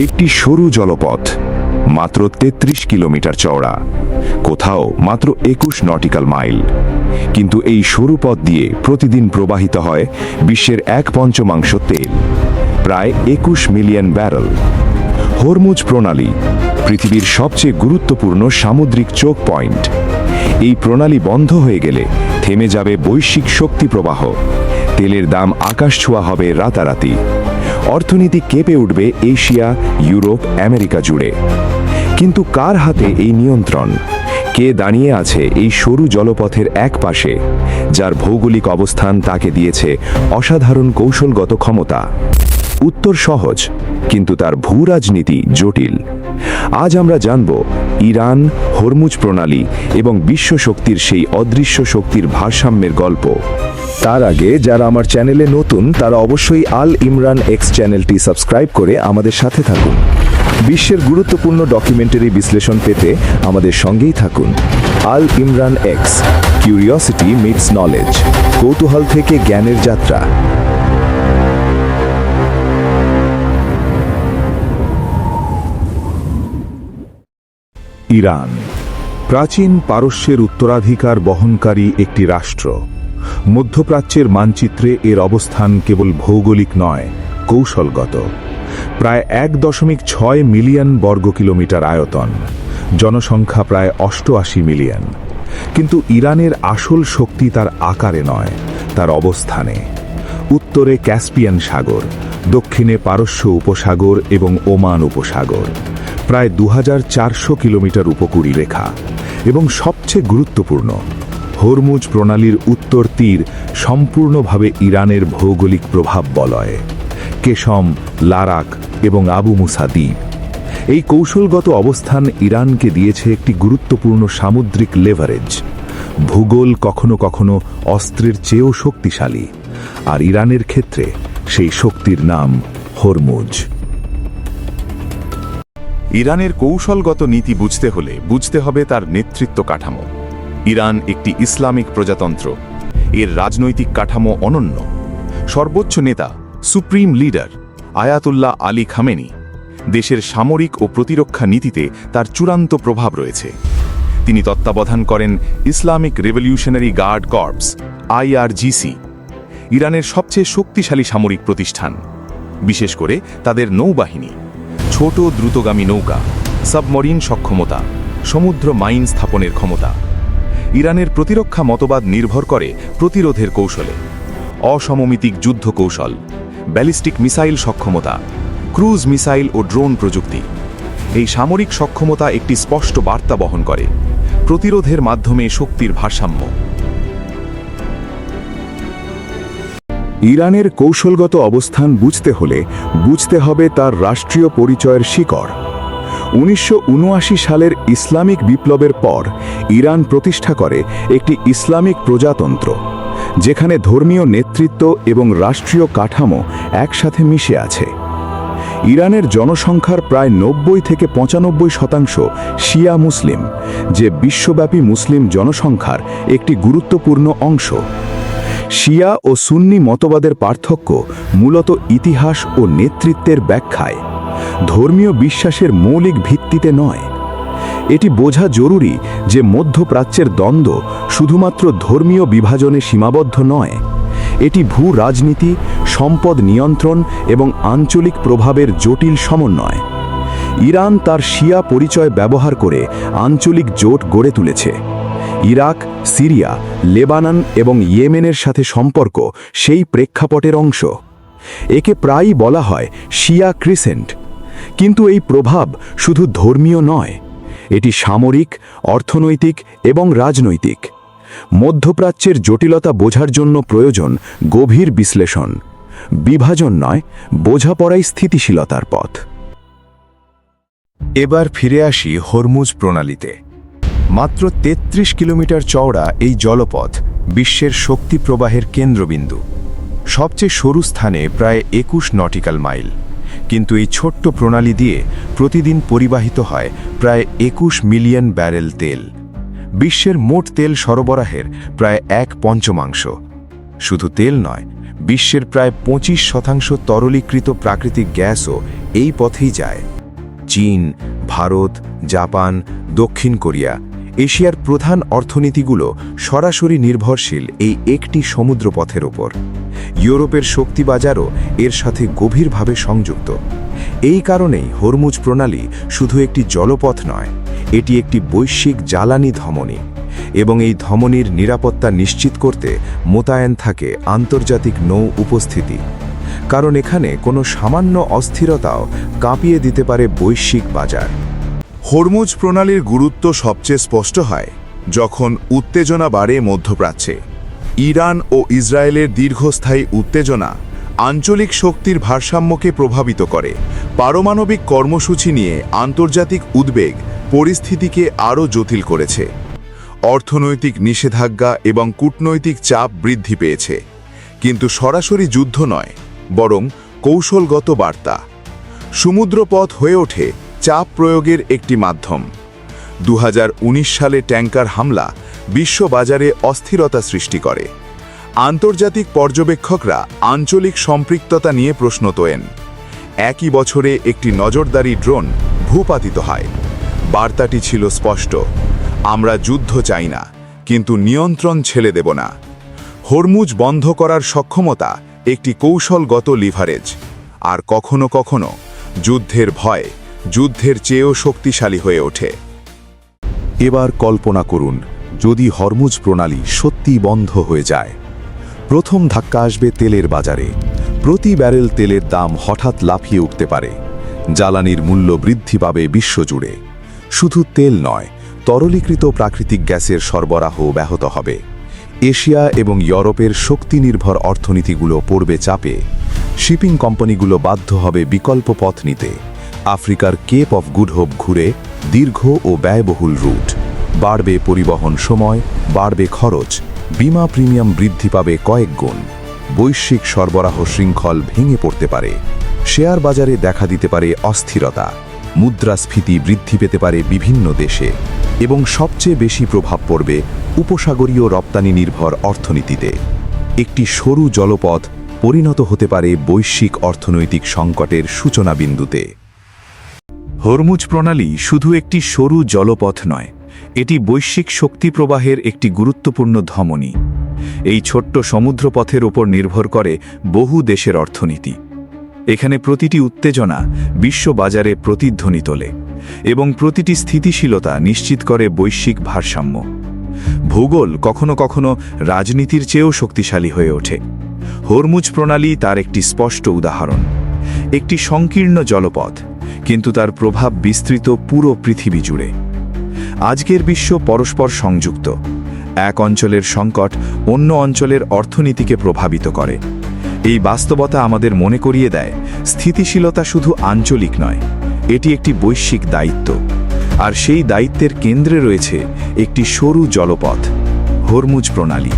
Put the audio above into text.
একটি সরু জলপথ, মাত্র ৩৩ কিলোমিটার চওড়া, কোথাও মাত্র ২১ নটিক্যাল মাইল। কিন্তু এই সরু পথ দিয়ে প্রতিদিন প্রবাহিত হয় বিশ্বের ১/৫ তেল, প্রায় ২১ মিলিয়ন ব্যারেল। হরমুজ প্রণালী পৃথিবীর সবচেয়ে গুরুত্বপূর্ণ সামুদ্রিক চোক পয়েন্ট। এই প্রণালী বন্ধ হয়ে গেলে থেমে যাবে বৈশ্বিক শক্তি প্রবাহ, তেলের দাম আকাশ ছোঁয়া হবে রাতারাতি, অর্থনীতি কেঁপে উঠবে এশিয়া, ইউরোপ, আমেরিকা জুড়ে। কিন্তু কার হাতে এই নিয়ন্ত্রণ? কে দাঁড়িয়ে আছে এই সরু জলপথের এক পাশে, যার ভৌগোলিক অবস্থান তাকে দিয়েছে অসাধারণ কৌশলগত ক্ষমতা? উত্তর সহজ, কিন্তু তার ভূরাজনীতি জটিল। আজ আমরা জানব ইরান, হরমুজ প্রণালী এবং বিশ্ব শক্তির সেই অদৃশ্য শক্তির ভারসাম্যের গল্প। তার আগে যারা আমার চ্যানেলে নতুন তারা অবশ্যই আল ইমরান এক্স চ্যানেলটি সাবস্ক্রাইব করে আমাদের সাথে থাকুন। বিশ্বের গুরুত্বপূর্ণ ডকুমেন্টারি বিশ্লেষণ পেতে আমাদের সঙ্গেই থাকুন। Al Imran X, curiosity meets knowledge, কৌতূহল থেকে জ্ঞানের যাত্রা। ইরান প্রাচীন পারস্যের উত্তরাধিকার বহনকারী একটি রাষ্ট্র। মধ্যপ্রাচ্যের মানচিত্রে এর অবস্থান কেবল ভৌগোলিক নয়, কৌশলগত। প্রায় ১.৬ মিলিয়ন বর্গ কিলোমিটার আয়তন, জনসংখ্যা প্রায় ৮৮ মিলিয়ন। কিন্তু ইরানের আসল শক্তি তার আকারে নয়, তার অবস্থানে। উত্তরে ক্যাসপিয়ান সাগর, দক্ষিণে পারস্য উপসাগর এবং ওমান উপসাগর, প্রায় ২৪০০ কিলোমিটার উপকূল রেখা। এবং সবচেয়ে গুরুত্বপূর্ণ, হরমুজ প্রণালীর উত্তর তীর সম্পূর্ণভাবে ইরানের ভৌগোলিক প্রভাব বলয়ে। কেশম, লারাক এবং আবু মুসা দ্বীপ। এই কৌশলগত অবস্থান ইরানকে দিয়েছে একটি গুরুত্বপূর্ণ সামুদ্রিক লেভারেজ। ভূগোল কখনো কখনো অস্ত্রের চেয়েও শক্তিশালী, আর ইরানের ক্ষেত্রে সেই শক্তির নাম হরমুজ। ইরানের কৌশলগত নীতি বুঝতে হলে বুঝতে হবে তার নেতৃত্ব কাঠামো। ইরান একটি ইসলামিক প্রজাতন্ত্র। এর রাজনৈতিক কাঠামো অনন্য। সর্বোচ্চ নেতা, supreme leader Ayatollah Ali Khamenei. দেশের সামরিক ও প্রতিরক্ষা নীতিতে তার চূড়ান্ত প্রভাব রয়েছে। তিনি তত্ত্বাবধান করেন Islamic Revolutionary Guard Corps, IRGC, ইরানের সবচেয়ে শক্তিশালী সামরিক প্রতিষ্ঠান। বিশেষ করে তাদের নৌবাহিনী, ছোট দ্রুতগামী নৌকা, সাবমরিন সক্ষমতা, সমুদ্র মাইন স্থাপনের ক্ষমতা। ইরানের প্রতিরক্ষা মতবাদ নির্ভর করে প্রতিরোধের কৌশলে। অসমমিতিক যুদ্ধ কৌশল, ব্যালিস্টিক মিসাইল সক্ষমতা, ক্রুজ মিসাইল ও ড্রোন প্রযুক্তি। এই সামরিক সক্ষমতা একটি স্পষ্ট বার্তা বহন করে: প্রতিরোধের মাধ্যমে শক্তির ভারসাম্য। ইরানের কৌশলগত অবস্থান বুঝতে হলে বুঝতে হবে তার রাষ্ট্রীয় পরিচয়ের শিকড়। ১৯৭৯ সালের ইসলামিক বিপ্লবের পর ইরান প্রতিষ্ঠা করে একটি ইসলামিক প্রজাতন্ত্র, যেখানে ধর্মীয় নেতৃত্ব এবং রাষ্ট্রীয় কাঠামো একসাথে মিশে আছে। ইরানের জনসংখ্যার প্রায় ৯০ থেকে ৯৫% শিয়া মুসলিম, যে বিশ্বব্যাপী মুসলিম জনসংখ্যার একটি গুরুত্বপূর্ণ অংশ। শিয়া ও সুন্নি মতবাদের পার্থক্য মূলত ইতিহাস ও নেতৃত্বের ব্যাখ্যায়, ধর্মীয় বিশ্বাসের মৌলিক ভিত্তিতে নয়। এটি বোঝা জরুরি যে মধ্যপ্রাচ্যের দ্বন্দ্ব শুধুমাত্র ধর্মীয় বিভাজনে সীমাবদ্ধ নয়। এটি ভূ রাজনীতি, সম্পদ নিয়ন্ত্রণ এবং আঞ্চলিক প্রভাবের জটিল সমন্বয়। ইরান তার শিয়া পরিচয় ব্যবহার করে আঞ্চলিক জোট গড়ে তুলেছে। ইরাক, সিরিয়া, লেবানন এবং ইয়েমেনের সাথে সম্পর্ক সেই প্রেক্ষাপটের অংশ। একে প্রায়ই বলা হয় শিয়া ক্রিসেন্ট। কিন্তু এই প্রভাব শুধু ধর্মীয় নয়, এটি সামরিক, অর্থনৈতিক এবং রাজনৈতিক। মধ্যপ্রাচ্যের জটিলতা বোঝার জন্য প্রয়োজন গভীর বিশ্লেষণ। বিভাজন নয়, বোঝাপড়াই স্থিতিশীলতার পথ। এবার ফিরে আসি হরমুজ প্রণালীতে। মাত্র ৩৩ কিলোমিটার চওড়া এই জলপথ বিশ্বের শক্তি প্রবাহের কেন্দ্রবিন্দু। সবচেয়ে সরু স্থানে প্রায় ২১ নটিক্যাল মাইল। কিন্তু এই ছোট্ট প্রণালী দিয়ে প্রতিদিন পরিবাহিত হয় প্রায় ২১ মিলিয়ন ব্যারেল তেল, বিশ্বের মোট তেল সরবরাহের প্রায় ১/৫। শুধু তেল নয়, বিশ্বের প্রায় 25% তরলীকৃত প্রাকৃতিক গ্যাসও এই পথেই যায়। চীন, ভারত, জাপান, দক্ষিণ কোরিয়া, এশিয়ার প্রধান অর্থনীতিগুলো সরাসরি নির্ভরশীল এই একটি সমুদ্রপথের ওপর। ইউরোপের শক্তি বাজারও এর সাথে গভীরভাবে সংযুক্ত। এই কারণেই হরমুজ প্রণালী শুধু একটি জলপথ নয়, এটি একটি বৈশ্বিক জ্বালানি ধমনী, এবং এই ধমনীর নিরাপত্তা নিশ্চিত করতে মোতায়েন থাকে আন্তর্জাতিক নৌ উপস্থিতি। কারণ এখানে কোনো সামান্য অস্থিরতাও কাঁপিয়ে দিতে পারে বৈশ্বিক বাজার। হরমুজ প্রণালীর গুরুত্ব সবচেয়ে স্পষ্ট হয় যখন উত্তেজনা বাড়ে মধ্যপ্রাচ্যে। ইরান ও ইসরায়েলের দীর্ঘস্থায়ী উত্তেজনা আঞ্চলিক শক্তির ভারসাম্যকে প্রভাবিত করে। পারমাণবিক কর্মসূচি নিয়ে আন্তর্জাতিক উদ্বেগ পরিস্থিতিকে আরও জটিল করেছে। অর্থনৈতিক নিষেধাজ্ঞা এবং কূটনৈতিক চাপ বৃদ্ধি পেয়েছে, কিন্তু সরাসরি যুদ্ধ নয়, বরং কৌশলগত বার্তা। সমুদ্রপথ হয়ে ওঠে চাপ প্রয়োগের একটি মাধ্যম। 2019 সালে ট্যাঙ্কার হামলা বিশ্ববাজারে অস্থিরতা সৃষ্টি করে। আন্তর্জাতিক পর্যবেক্ষকরা আঞ্চলিক সম্পৃক্ততা নিয়ে প্রশ্ন তোলেন। একই বছরে একটি নজরদারি ড্রোন ভূপাতিত হয়। বার্তাটি ছিল স্পষ্ট: আমরা যুদ্ধ চাই না, কিন্তু নিয়ন্ত্রণ ছেড়ে দেব না। হরমুজ বন্ধ করার সক্ষমতা একটি কৌশলগত লিভারেজ, আর কখনো কখনো যুদ্ধের ভয় যুদ্ধের চেয়েও শক্তিশালী হয়ে ওঠে। এবার কল্পনা করুন, যদি হরমুজ প্রণালী সত্যি বন্ধ হয়ে যায়। প্রথম ধাক্কা আসবে তেলের বাজারে। প্রতি ব্যারেল তেলের দাম হঠাৎ লাফিয়ে উঠতে পারে। জ্বালানির মূল্য বৃদ্ধি পাবে বিশ্বজুড়ে। শুধু তেল নয়, তরলীকৃত প্রাকৃতিক গ্যাসের সরবরাহ ব্যাহত হবে। এশিয়া এবং ইউরোপের শক্তিনির্ভর অর্থনীতিগুলো পড়বে চাপে। শিপিং কোম্পানিগুলো বাধ্য হবে বিকল্প পথ নিতে। আফ্রিকার কেপ অফ গুড হোপ ঘুরে দীর্ঘ ও ব্যয়বহুল রুট। বাড়বে পরিবহন সময়, বাড়বে খরচ, বীমা প্রিমিয়াম বৃদ্ধি পাবে কয়েক গুণ। বৈশ্বিক সরবরাহ শৃঙ্খল ভেঙে পড়তে পারে। শেয়ার বাজারে দেখা দিতে পারে অস্থিরতা। মুদ্রাস্ফীতি বৃদ্ধি পেতে পারে বিভিন্ন দেশে, এবং সবচেয়ে বেশি প্রভাব পড়বে উপসাগরীয় রপ্তানি নির্ভর অর্থনীতিতে। একটি সরু জলপথ পরিণত হতে পারে বৈশ্বিক অর্থনৈতিক সংকটের সূচনা বিন্দুতে। হরমুজ প্রণালী শুধু একটি সরু জলপথ নয়, এটি বৈশ্বিক শক্তি প্রবাহের একটি গুরুত্বপূর্ণ ধমনী। এই ছোট্ট সমুদ্রপথের ওপর নির্ভর করে বহু দেশের অর্থনীতি। এখানে প্রতিটি উত্তেজনা বিশ্ব বাজারে প্রতিধ্বনি তোলে, এবং প্রতিটি স্থিতিশীলতা নিশ্চিত করে বৈশ্বিক ভারসাম্য। ভূগোল কখনো কখনো রাজনীতির চেয়েও শক্তিশালী হয়ে ওঠে। হরমুজ প্রণালী তার একটি স্পষ্ট উদাহরণ। একটি সংকীর্ণ জলপথ, কিন্তু তার প্রভাব বিস্তৃত পুরো পৃথিবী জুড়ে। আজকের বিশ্ব পরস্পর সংযুক্ত। এক অঞ্চলের সংকট অন্য অঞ্চলের অর্থনীতিকে প্রভাবিত করে। এই বাস্তবতা আমাদের মনে করিয়ে দেয়, স্থিতিশীলতা শুধু আঞ্চলিক নয়, এটি একটি বৈশ্বিক দায়িত্ব। আর সেই দায়িত্বের কেন্দ্রে রয়েছে একটি সরু জলপথ, হরমুজ প্রণালী।